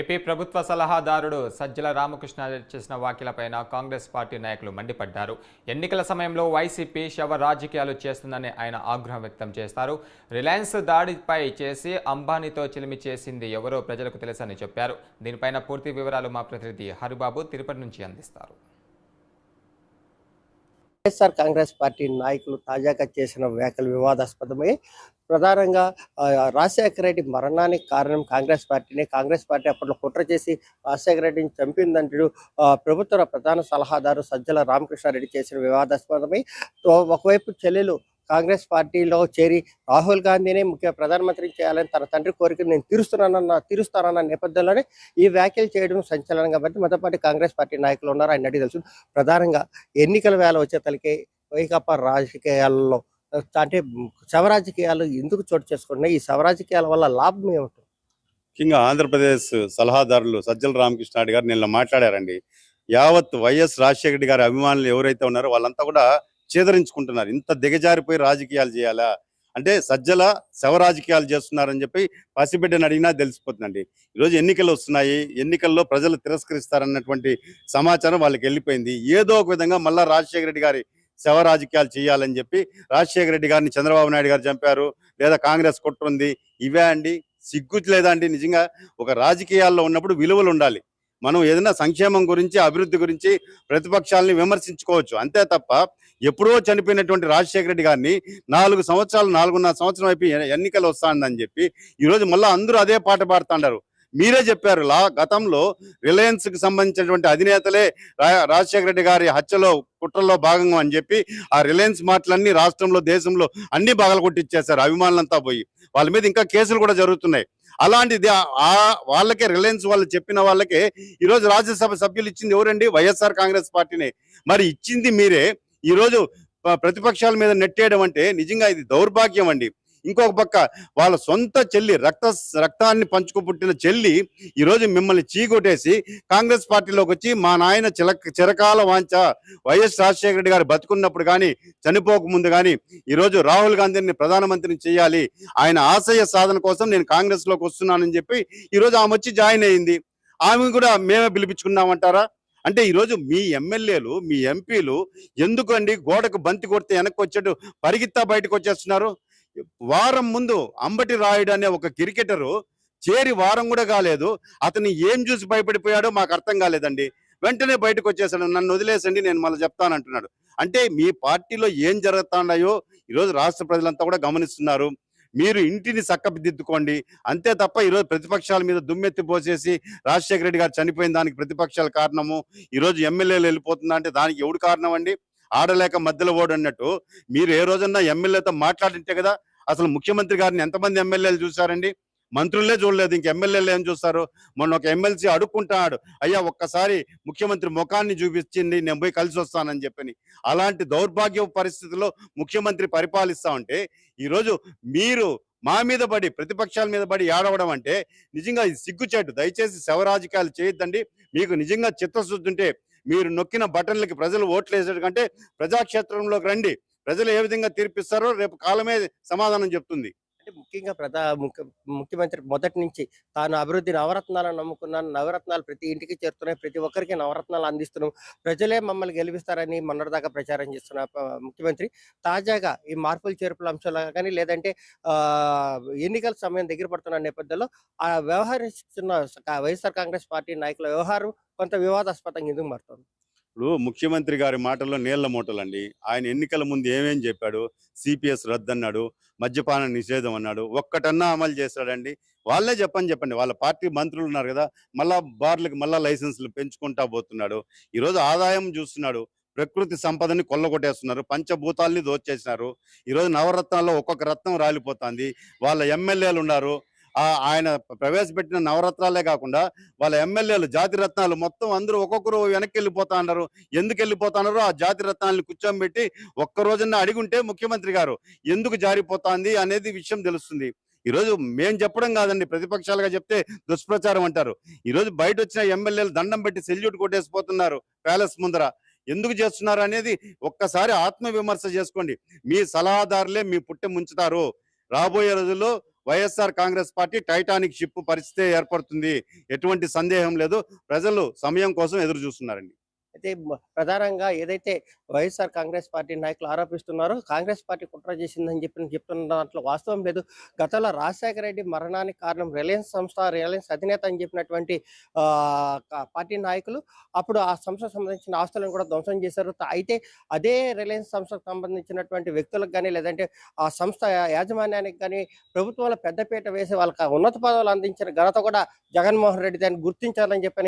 AP ప్రభుత్వ సలహాదారుడు సజ్జల రామకృష్ణారెడ్డి చేసిన వ్యాఖ్యలపైన Congress party నాయకులు మండిపడ్డారు. ఎన్నికల సమయంలో వైసీపీ శవ రాజకీయాలు చేస్తుందని ఆయన ఆగ్రహం వ్యక్తం చేస్తారు. రిలయన్స్ దాడిపై చేసి అంబానీతో చిలిమి చేసింది ఎవరో ప్రజలకు తెలుసని చెప్పారు. దీనిపైన పూర్తి వివరాలు మా ప్రతినిధి హరిబాబు తిరుపతి నుంచి అందిస్తారు. వైఎస్ఆర్ కాంగ్రెస్ పార్టీ నాయకులు తాజాగా చేసిన వ్యాఖ్యలు వివాదాస్పదమై ప్రధానంగా రాజశేఖర రెడ్డి మరణానికి కారణం కాంగ్రెస్ పార్టీనే. కాంగ్రెస్ పార్టీ అప్పట్లో కుట్ర చేసి రాజశేఖర రెడ్డిని చంపిందంటూ ప్రభుత్వ ప్రధాన సలహాదారు సజ్జల రామకృష్ణారెడ్డి చేసిన వివాదాస్పదమై ఒకవైపు చెల్లెలు కాంగ్రెస్ పార్టీలో చేరి రాహుల్ గాంధీనే ముఖ్య ప్రధానమంత్రిని చేయాలని తన తండ్రి కోరికను నేను తీరుస్తానన్న నేపథ్యంలోనే ఈ వ్యాఖ్యలు చేయడం సంచలనంగా మధ్య పార్టీ కాంగ్రెస్ పార్టీ నాయకులు ఉన్నారు. ఆయన అడిగి తెలుసు. ప్రధానంగా ఎన్నికల వేళ వచ్చేతలకే వైకాపా రాజకీయాల్లో అంటే శవ రాజకీయాలు ఎందుకు చోటు చేసుకుంటున్నాయి? ఈ శవ రాజకీయాల వల్ల లాభం ఏమిటి? ముఖ్యంగా ఆంధ్రప్రదేశ్ సలహాదారులు సజ్జల రామకృష్ణారెడ్డి గారు నిన్న మాట్లాడారండి. యావత్ వైఎస్ రాజశేఖర రెడ్డి గారి అభిమానులు ఎవరైతే ఉన్నారో వాళ్ళంతా కూడా చేదరించుకుంటున్నారు. ఇంత దిగజారిపోయి రాజకీయాలు చేయాలా అంటే సజ్జల శవ రాజకీయాలు చేస్తున్నారని చెప్పి పసిబిడ్డని అడిగినా తెలిసిపోతుందండి. ఈరోజు ఎన్నికలు వస్తున్నాయి, ఎన్నికల్లో ప్రజలు తిరస్కరిస్తారన్నటువంటి సమాచారం వాళ్ళకి వెళ్ళిపోయింది. ఏదో ఒక విధంగా మళ్ళా రాజశేఖర రెడ్డి గారి శవ రాజకీయాలు చేయాలని చెప్పి రాజశేఖర రెడ్డి గారిని చంద్రబాబు నాయుడు గారు చంపారు, లేదా కాంగ్రెస్ కుట్రుంది, ఇవే అండి. సిగ్గు లేదా అండి? నిజంగా ఒక రాజకీయాల్లో ఉన్నప్పుడు విలువలు ఉండాలి. మనం ఏదైనా సంక్షేమం గురించి, అభివృద్ధి గురించి ప్రతిపక్షాలని విమర్శించుకోవచ్చు, అంతే తప్ప ఎప్పుడో చనిపోయినటువంటి రాజశేఖర రెడ్డి గారిని 4 సంవత్సరాలు 4.5 సంవత్సరం అయిపోయి ఎన్నికలు వస్తానని చెప్పి ఈరోజు మళ్ళీ అందరూ అదే పాట పాడుతున్నారు. మీరే చెప్పారు గతంలో రిలయన్స్ కి సంబంధించినటువంటి అధినేతలే రాజశేఖర రెడ్డి గారి హత్యలో కుట్రలో భాగంగా అని చెప్పి ఆ రిలయన్స్ మాటలన్నీ రాష్ట్రంలో దేశంలో అన్ని బాగలు కొట్టిచ్చేశారు. అభిమానులంతా పోయి వాళ్ళ మీద ఇంకా కేసులు కూడా జరుగుతున్నాయి. అలాంటిది వాళ్ళకే, రిలయన్స్ వాళ్ళు చెప్పిన వాళ్ళకే ఈరోజు రాజ్యసభ సభ్యులు ఇచ్చింది ఎవరండి? వైఎస్ఆర్ కాంగ్రెస్ పార్టీనే. మరి ఇచ్చింది మీరే ఈరోజు ప్రతిపక్షాల మీద నెట్టేయడం అంటే నిజంగా ఇది దౌర్భాగ్యం అండి. ఇంకొక పక్క వాళ్ళ సొంత చెల్లి, రక్తాన్ని పంచుకు పుట్టిన చెల్లి ఈరోజు మిమ్మల్ని చీకొట్టేసి కాంగ్రెస్ పార్టీలోకి వచ్చి మా నాయన చిరకాల వాంఛ వైఎస్ రాజశేఖర రెడ్డి గారు బతుకున్నప్పుడు కానీ చనిపోకముందు కానీ ఈరోజు రాహుల్ గాంధీని ప్రధానమంత్రిని చేయాలి, ఆయన ఆశయ సాధన కోసం నేను కాంగ్రెస్ లోకి వస్తున్నానని చెప్పి ఈరోజు ఆమె వచ్చి జాయిన్ అయింది. ఆమె కూడా మేమే పిలిపించుకున్నామంటారా? అంటే ఈరోజు మీ ఎమ్మెల్యేలు, మీ ఎంపీలు ఎందుకు అండి గోడకు బంతి కొడితే వెనక్కి వచ్చేట్టు పరిగెత్తా బయటకు వచ్చేస్తున్నారు? వారం ముందు అంబటి రాయుడు అనే ఒక క్రికెటరు చేరి వారం కూడా కాలేదు, అతను ఏం చూసి భయపడిపోయాడో మాకు అర్థం కాలేదండి. వెంటనే బయటకు వచ్చేసాడు, నన్ను వదిలేసండి నేను మళ్ళీ చెప్తానంటున్నాడు. అంటే మీ పార్టీలో ఏం జరుగుతున్నాయో ఈరోజు రాష్ట్ర ప్రజలంతా కూడా గమనిస్తున్నారు. మీరు ఇంటిని చక్కదిద్దుకోండి, అంతే తప్ప ఈరోజు ప్రతిపక్షాల మీద దుమ్మెత్తి పోసేసి రాజశేఖర రెడ్డి గారు చనిపోయిన దానికి ప్రతిపక్షాల కారణము, ఈరోజు ఎమ్మెల్యేలు వెళ్ళిపోతుందా అంటే దానికి ఎవడు కారణం అండి? ఆడలేక మధ్యలో ఓడు అన్నట్టు మీరు ఏ రోజన్నా ఎమ్మెల్యేతో మాట్లాడింటే కదా. అసలు ముఖ్యమంత్రి గారిని ఎంతమంది ఎమ్మెల్యేలు చూసారండి? మంత్రులే చూడలేదు, ఇంక ఎమ్మెల్యేలు ఏం చూస్తారు? మొన్న ఒక ఎమ్మెల్సీ అడుక్కుంటాడు, అయ్యా ఒక్కసారి ముఖ్యమంత్రి ముఖాన్ని చూపించింది, నేను పోయి కలిసి వస్తానని చెప్పని. అలాంటి దౌర్భాగ్య పరిస్థితుల్లో ముఖ్యమంత్రి పరిపాలిస్తా ఉంటే ఈరోజు మీరు మా మీద పడి, ప్రతిపక్షాల మీద పడి ఏడవడం అంటే నిజంగా ఇది సిగ్గుచేటు. దయచేసి శవ రాజకీయాలు చేయొద్దండి. మీకు నిజంగా చిత్తశుద్ధి ఉంటే మీరు నొక్కిన బటన్లకి ప్రజలు ఓట్లు వేసేట కంటే ప్రజాక్షేత్రంలోకి రండి. ప్రజలు ఏ విధంగా తీర్పిస్తారో రేపు కాలమే సమాధానం చెప్తుంది. అంటే ముఖ్యంగా ముఖ్యమంత్రి మొదటి నుంచి తాను అభివృద్ధి నవరత్నాలను నమ్ముకున్నాను, నవరత్నాలు ప్రతి ఇంటికి చేరుతున్నాయి, ప్రతి ఒక్కరికి నవరత్నాలు అందిస్తున్నాం, ప్రజలే మమ్మల్ని గెలిపిస్తారని మొన్నటిదాకా ప్రచారం చేస్తున్న ముఖ్యమంత్రి తాజాగా ఈ మార్పులు చేర్పుల అంశాలు కానీ లేదంటే ఎన్నికల సమయం దగ్గర పడుతున్న నేపథ్యంలో ఆ వ్యవహరిస్తున్న వైఎస్ఆర్ కాంగ్రెస్ పార్టీ నాయకుల వ్యవహారం కొంత వివాదాస్పదంగా ఎందుకు మారుతుంది? ఇప్పుడు ముఖ్యమంత్రి గారి మాటల్లో నీళ్ల మూటలండి. ఆయన ఎన్నికల ముందు ఏమేం చెప్పాడు? సిపిఎస్ రద్దు అన్నాడు, మద్యపాన నిషేధం అన్నాడు. ఒక్కటన్నా అమలు చేస్తాడండి? వాళ్ళే చెప్పండి. వాళ్ళ పార్టీ మంత్రులు ఉన్నారు కదా, మళ్ళా బార్లకు మళ్ళా లైసెన్సులు పెంచుకుంటా పోతున్నాడు. ఈరోజు ఆదాయం చూస్తున్నాడు, ప్రకృతి సంపదని కొల్లగొట్టేస్తున్నారు, పంచభూతాల్ని దోచేసినారు. ఈరోజు నవరత్నాల్లో ఒక్కొక్క రత్నం రాలిపోతుంది. వాళ్ళ ఎమ్మెల్యేలు ఉన్నారు, ఆయన ప్రవేశపెట్టిన నవరత్నాలే కాకుండా వాళ్ళ ఎమ్మెల్యేలు జాతి రత్నాలు మొత్తం అందరూ ఒక్కొక్కరు వెనక్కి వెళ్ళిపోతా అన్నారు. ఎందుకు వెళ్ళిపోతున్నారో ఆ జాతి రత్నాలను కూర్చోబెట్టి ఒక్క రోజున అడిగుంటే ముఖ్యమంత్రి గారు ఎందుకు జారిపోతాంది అనేది విషయం తెలుస్తుంది. ఈరోజు మేం చెప్పడం కాదండి, ప్రతిపక్షాలుగా చెప్తే దుష్ప్రచారం అంటారు. ఈరోజు బయట వచ్చిన ఎమ్మెల్యేలు దండం పెట్టి సెల్యూట్ కొట్టేసిపోతున్నారు ప్యాలెస్ ముందర. ఎందుకు చేస్తున్నారు అనేది ఒక్కసారి ఆత్మ విమర్శ చేసుకోండి. మీ సలహాదారులే మీ పుట్టె ముంచుతారు. రాబోయే రోజుల్లో YSR Congress party Titanic ship పరిస్థితి ఏర్పడుతుంది. ఎటువంటి సందేహం లేదు. ప్రజలు సమయం కోసం ఎదురు చూస్తున్నారండి. అయితే ప్రధానంగా ఏదైతే వైఎస్ఆర్ కాంగ్రెస్ పార్టీ నాయకులు ఆరోపిస్తున్నారో కాంగ్రెస్ పార్టీ కుట్ర చేసిందని చెప్తున్న దాంట్లో వాస్తవం లేదు. గతంలో రాజశేఖర రెడ్డి మరణానికి కారణం రిలయన్స్ అధినేత అని చెప్పినటువంటి పార్టీ నాయకులు అప్పుడు ఆ సంస్థకు సంబంధించిన ఆస్తులను కూడా ధ్వంసం చేశారు. అయితే అదే రిలయన్స్ సంస్థకు సంబంధించినటువంటి వ్యక్తులకు కానీ లేదంటే ఆ సంస్థ యాజమాన్యానికి కానీ ప్రభుత్వంలో పెద్దపీట వేసి వాళ్ళకి ఉన్నత పదవులు అందించిన ఘనత కూడా జగన్మోహన్ రెడ్డి దాన్ని గుర్తించాలని చెప్పని